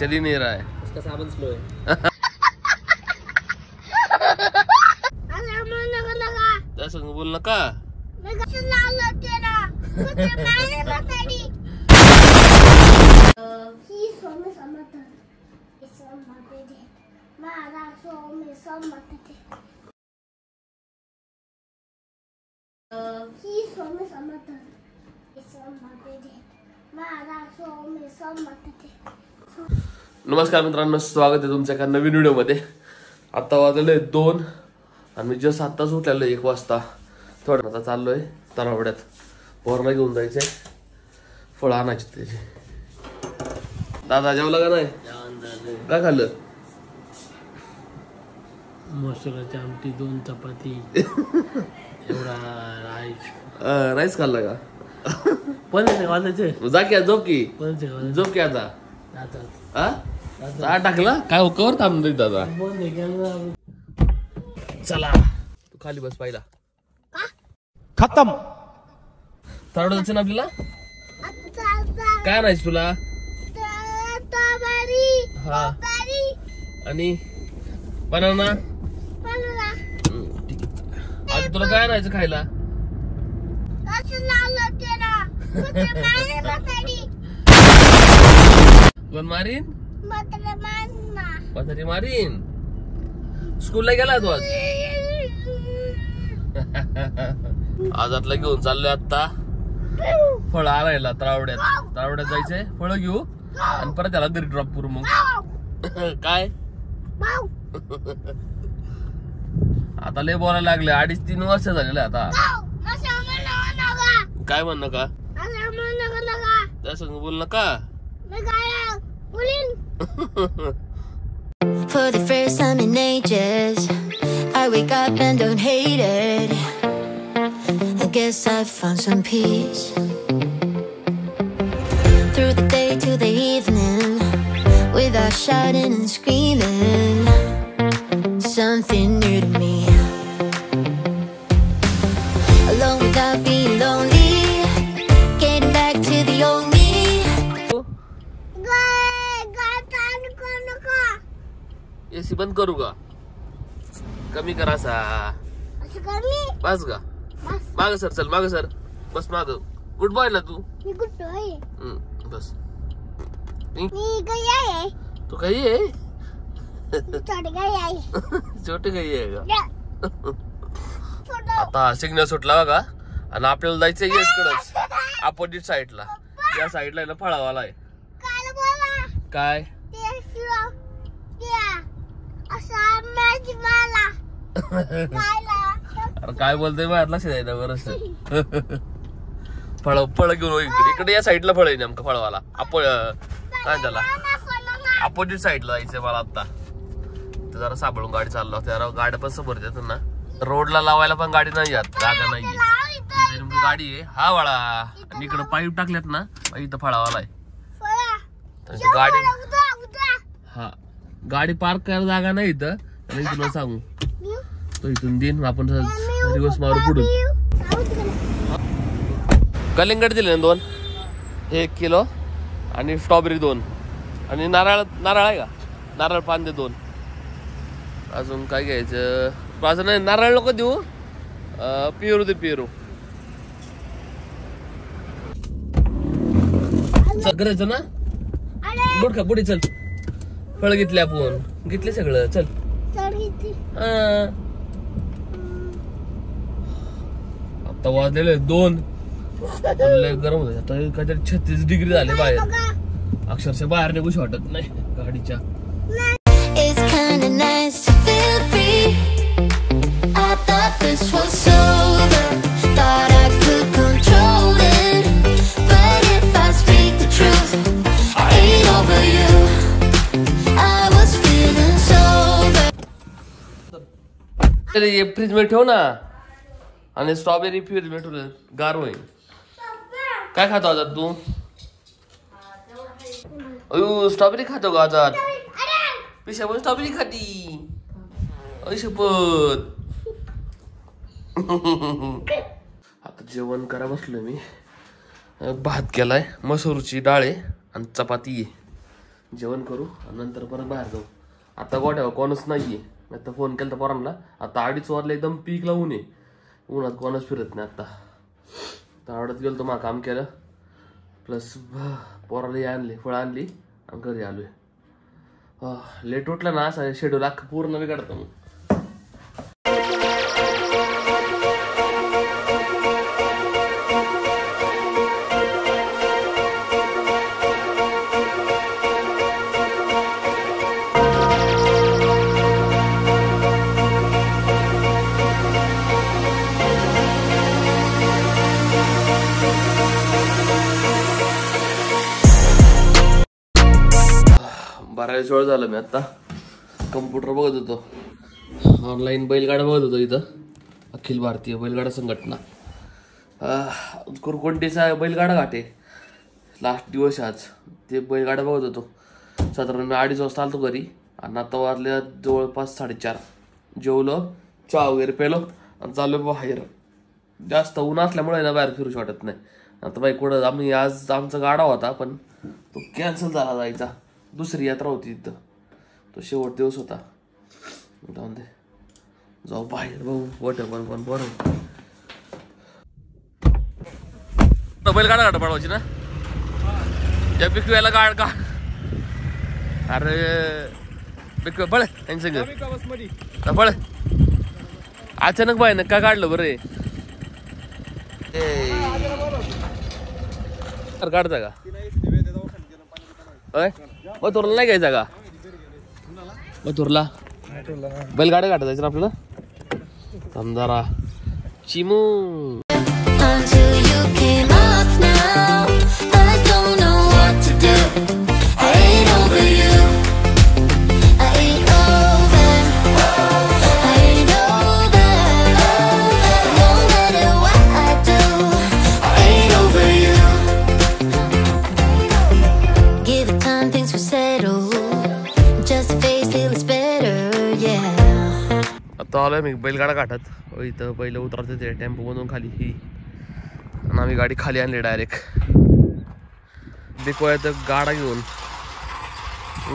चल ही नहीं रहा है, उसका साबुन स्लो है। ऐसा बोल नका। नमस्कार मित्रांनो, स्वागत आहे तुमच्या एका नवीन व्हिडिओ मध्ये। आता वाजले 2 आणि मी जस्ट आत्ताच उठलेलो 1 वाजता। थोडं आता चाललोय तरावड्यात, पोरला घेऊन जायचंय, फळ आणायचे त्याचे। दादा जेवला का नाही? काय खाल्लं? मसुराची आमटी, 2 चपाती, एवढा राईस खाल्ला का? पण वाजायचे जा की, झोप की, पण झोप की आता। हा टाकला काय हो, कवर थांबतोय दादा? चला तू खाली बस पहिला। खत्म तरावड्यात जायचं ना आपल्याला। काय आणायचं तुला? हा आणि बनाना। ठीक आहे, आज तुला काय आणायचं खायला? कोण मारीन? म्हातारी मारीन। स्कूलला गेला तू आज? आज आतला घेऊन चाललोय आता फळ आणायला तरावड्यात जायचंय, फळ घेऊ आणि परत त्याला घरी ड्रॉप करू। मग काय आता लय बोलायला लागले, 2.5-3 वर्ष झालेले आता। काय म्हण नका, त्या संग बोल नका। For the first time in ages, I wake up and don't hate it. I guess I've found some peace. Through the day to the evening, without shouting and screaming, something new to me. Alone without being lonely, getting back to the old me. AC बंद करू का? कमी करा सा बस का? माग sir, चल माग सर, बस माग। गुड बॉय ना तू? Good boy. बस मी गया है। तू गई है? छोटे गई आहे का? आता सिग्नल सुटला बघा आणि आपल्याला जायचंय इकडच अपोजिट साइडला। या साइडला आहे ना फळावाला आहे। काय अरे काय बोलतोय माझ्या लक्षात आहे ना बरस। फळ घेऊन इकडे या साईडला फळ आहे नेमकं फळवाला। काय त्याला अपोजिट साईडला जायचंय मला आता। तर जरा साबळून गाडी चाललो, त्या गाड्या पण समोर येतात ना, रोडला लावायला पण गाडी नाही येत, जागा नाहीये नेमकी गाडी आहे हा वाळा। आणि इकडे पाईप टाकल्यात ना, इथं फळावाला आहे। गाडी हा गाडी पार्क करायला जागा नाही इथं, आणि तुला सांगू तो इथून देईन आपण दिवस मारू पुढून। कलिंगड दिले ना 2, 1 किलो, आणि स्ट्रॉबेरी 2, आणि नारळ आहे का? नारळ पांदे 2। अजून काय घ्यायचं? असं नाही, नारळ नको देऊ, पेरू दे, पेरू करायचं ना। बुड का बुडी, चल फळ घेतले आपण, घेतले सगळं, चल। आता वाजलेले 2, गरम होत आता, काहीतरी 36 डिग्री झाले बाहेर, अक्षरशः बाहेर निघूशी वाटत नाही गाडीच्या। It's kinda nice to feel free. I thought this was over, thought I could control it, but if I speak the truth, I ain't over you. I was feeling sober. ये fridge में ठेव ना, आणि strawberry fridge में ठेव, गार होईल। काय खातो आता तू? अयो स्ट्रॉबेरी खातो का आता? पिशा पण स्ट्रॉबेरी खाती, शपथ। आता जेवण करा बसलोय मी। भात केलाय, मसूरची डाळ आहे आणि चपाती आहे। जेवण करू आणि नंतर परत बाहेर जाऊ. आता गोठ्यावर कोणच नाहीये. आता फोन केला तर पोरांना. आता 2:30 वाजले एकदम पीक लावून ये. उन्हात कोणच फिरत नाही. आता आवडत गेलो मग काम केलं प्लस पोराला आणले फळं आणली आणि घरी आलोय. लेट उठला ना असं शेड्यूल अख्खं पूर्ण बिघडतं मग. बराच वेळ झालं मी आता कम्प्युटर बघत होतो. ऑनलाईन बैलगाडा बघत होतो. इथं अखिल भारतीय बैलगाडा संघटना कुरकोंडीचा बैलगाडा घाटे लास्ट दिवस आज. ते बैलगाडा बघत होतो. साधारण मी 2:30 वाजता आलतो घरी आणि आता वाजल्या जवळपास 4:30. जेवलो, चहा वगैरे पेलो आणि चालू बाहेर. जास्त ऊन असल्यामुळे ना बाहेर फिरूच वाटत नाही. आता बाई कुठं आम्ही आज आमचा गाडा होता पण तो कॅन्सल झाला जायचा. दुसरी यात्रा होती तिथं. तो शेवट दिवस होता. जाऊन दे जाऊ बाहेर बघू वॉटर पण बरं. बैलगाडा गाडा पडवायची ना या पिकव्याला गाड का. अरे पिकव्या पळे त्यांचं घर पळे. अचानक बाय ना का काढलं बरं काढता का मथुरला नाही घ्यायचा का. मथुरला बैलगाड्या काढता जायचं आपल्याला. समजारा Chimu Until you came up now, I don't know what to do. I ain't over you. I ain't over. I ain't over. No matter what I do, I ain't over you. Give it time, things will settle. Just face till it's better, yeah. आता आलोय मी बैलगाडा काढत. इथं पहिलं उतरते ते tempo मधून खाली ही आणि आम्ही गाडी खाली आणली डायरेक्ट. बिकोयात गाडा घेऊन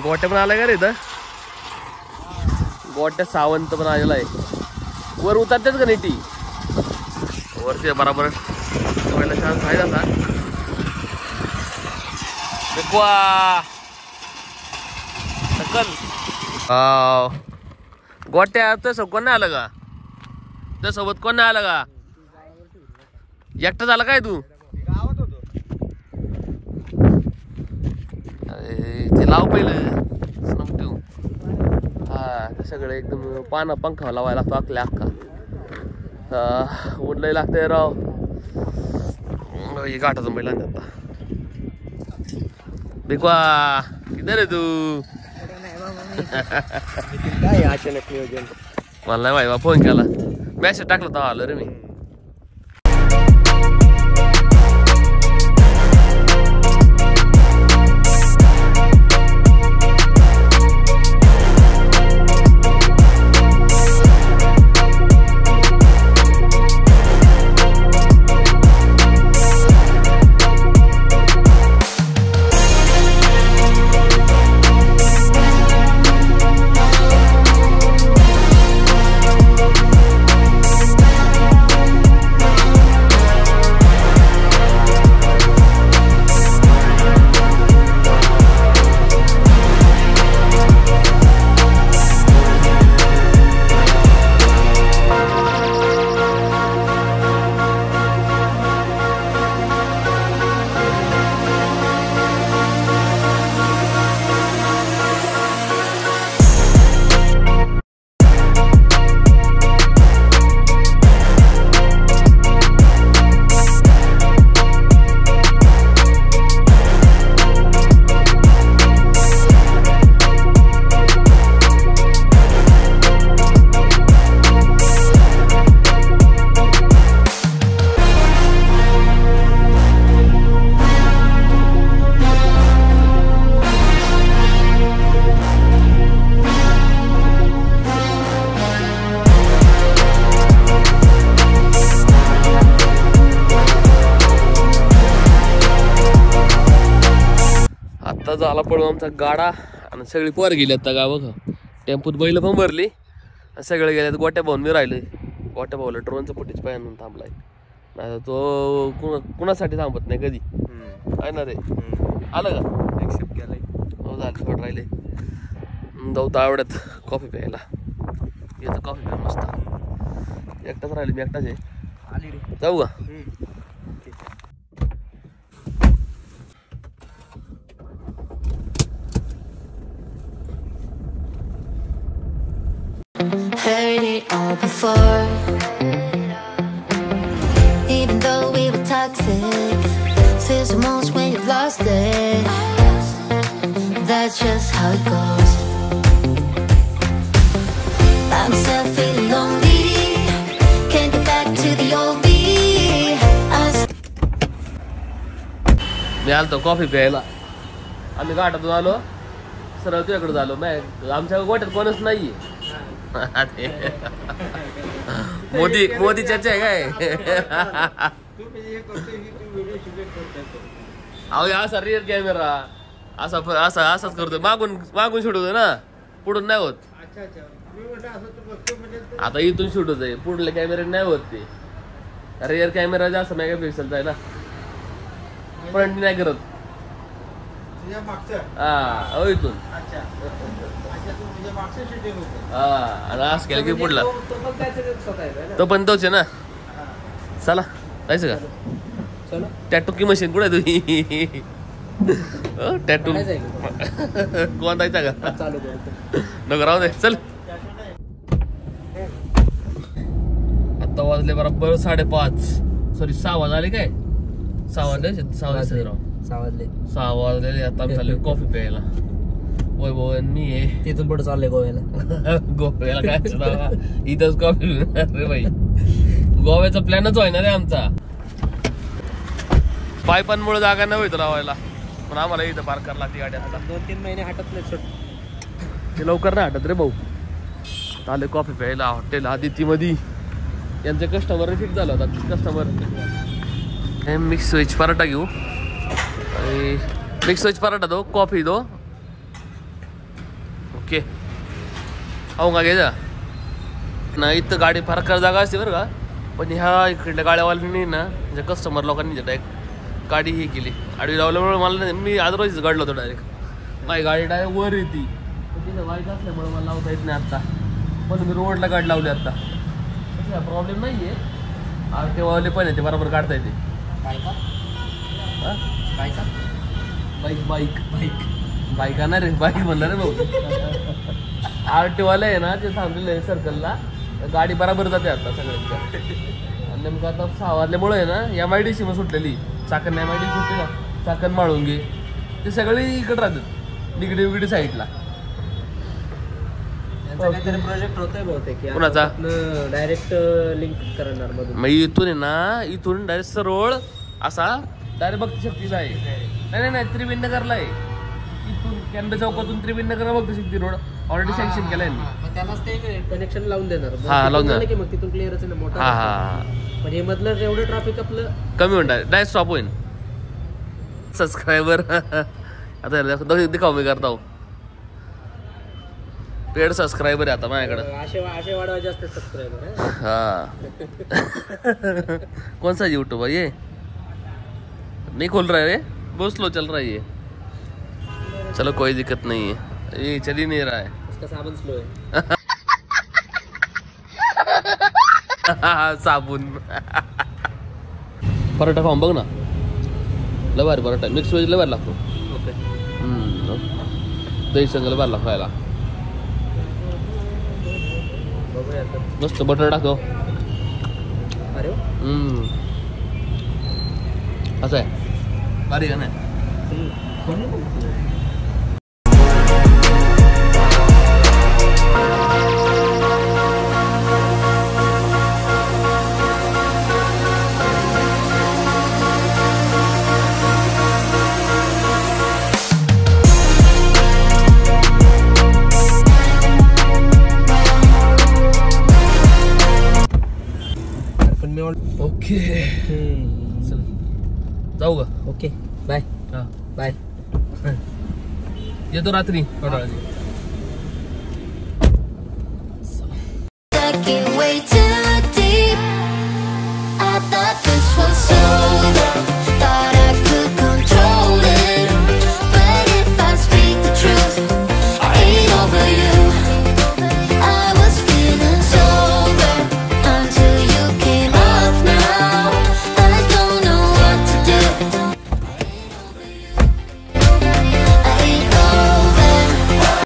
गोट्या पण आलाय का रे. इथं गोट्या सावंत पण आलेला आहे. वर उतरतेच का नेटी वरती बराबर पहिला चान्स आहे तसा. बिकवा सकल गोट्या तसं कोण नाही आलं का. त्यासोबत कोण नाही आलं का. एकटा झाला काय तू. ते लाव पहिलं ठेवू. हा ते सगळं एकदम पानं पंखा लावायला लागतो अख्खा अख्खा. उडलंय लागतंय राव. गाठाचं पहिला आता बिकवा किती रे तू. मला नाही माहिती फोन केला मेसेज टाकला तर आलो रे मी. झाला पळून आमचा गाडा आणि सगळी पोर गेली आता गाव बघ. टेम्पोत बैल पण भरली आणि सगळे गेल्यात. गोट्या भाऊन मी राहिले. गोट्या भाऊला ड्रोनचं फुटेज पाहिजे म्हणून थांबलाय. नाही तो कुणासाठी थांबत नाही कधी आहे ना रे. आलं का एक्सेप्ट केलंय. हो झालं थोडं राहिले. जाऊ आवडत कॉफी प्यायला. येतं कॉफी प्यायला मस्त. एकटाच राहिले मी एकटाच आहे. जाऊ का Heard it all before. Even though we were toxic, feels the most when you've lost it. That's just how it goes. I'm still feeling lonely. Can't get back to the old me. मी आलतो coffee प्यायला. आम्ही घाटातून आलो सरळ तुझ्याकडे झालो. आमच्या गोट्यात कोणच नाहीये. मोदी चर्चा आहे काय. अहो असा रिअर कॅमेरा असाच करतोय. मागून शूट होतोय ना पुढून नाही होत. आता इथून शूट होतंय पुढल्या कॅमेरा नाही होत. ते रिअर कॅमेरा जास्त मेगापिक्सलचा आहे ना. फ्रंट नाही करत. हा इथून आणि असं केलं की पुढला तो पण तोच आहे ना. चला जायचं का. टॅटू की मशीन कुठे तुझी. टॅटू कोण जायचा का नको राहू दे चल. आता वाजले बरोबर 5:30 सॉरी 6 वाजले काय 6 वाजले. आता आम्ही चाललोय कॉफी प्यायला. वैभव मी आहे तिथून पुढे चाललंय गोव्याला. गोव्याला काय इथंच कॉफी रे बाई. गोव्याचा प्लॅनच व्हाय ना रे आमचा. पायपांमुळे जागा नाही होत लावायला पण आम्हाला इथं पार्क करायला लागते गाड्या. 2-3 महिने हटत नाही ते लवकर नाही हटत रे भाऊ. आले कॉफी प्यायला हॉटेल आदिती मध्ये. यांचे कस्टमर फिट झाला होता. कस्टमर मिक्स व्हेज पराठा घेऊ आणि मिक्स व्हेज पराठा दो कॉफी दो. ओके हो का घ्यायचा ना. इथं गाडी पार्क करायला जागा असते बरं का. पण ह्या इकडल्या गाड्यावाल्यांनी ना म्हणजे कस्टमर लोकांनी डायरेक्ट गाडी ही केली. आडवी लावल्यामुळे मला मी अदरवाईज गाडलो होतो डायरेक्ट. माझी गाडी डायरेक्ट वर येते तिथं वाईट असल्यामुळे मला लावता येत नाही आता. पण मी रोडला गाडी लावली आता. प्रॉब्लेम नाही आहे. आरटीओवाले पण येते बरोबर काढता येते. बाईक ना रे बाईक म्हणलं रे भाऊ. आरटीओवाले आहे ना ते थांबलेले आहे सर्कलला. गाडी बरोबर जाते आता सगळ्यांच्या. आणि नेमकं आता 6 वाजल्यामुळे आहे ना MIDC मग सुटलेली. चाकण MIDC सुटली ना. चाकण माळुंगे ते सगळे इकडे राहतात निगडी साईडला. प्रोजेक्ट होतोय बहुतेक कुणाचा डायरेक्ट लिंक करणार मधून. मग इथून आहे ना इथून डायरेक्ट सरळ असा डायरेक्ट भक्ती शक्तीला आहे. नाही त्रिवेणीनगरला आहे. इथून कॅनबे चौकातून त्रिवेणीनगर भक्ती शक्ती रोड ऑलरेडी सँक्शन केलाय मी. त्यांनाच ते कनेक्शन लावून देणार. हा लावून देणार की मग तिथून क्लिअरच आहे ना मोठा. हा पण हे मधलं एवढं ट्रॅफिक आपलं कमी होणार डायरेक्ट स्टॉप होईल. सबस्क्रायबर आता दिखाव मी करता हूँ. पेड सबस्क्राइबर है आता माझ्याकडे. आशे वाढवायचे असते सबस्क्राइबर. हाँ कौन सा यूट्यूब है ये. नहीं खोल रहा है रे. बहुत स्लो चल रहा है ये. चलो कोई दिक्कत नहीं है. ये चल ही नहीं रहा है. उसका साबुन स्लो है. साबुन. पराठा खाऊन बघ ना. लय भारी पराठा मिक्स व्हेज लय भारी लागतो. ओके दही संग लय भारी लागतो खायला. मस्त बटर टाकतो. अरे असं आहे भारी का नाही. ओके चल जाऊ का. ओके बाय हां बाय. येतो रात्री थोड्या वेळाने. Stuck in way too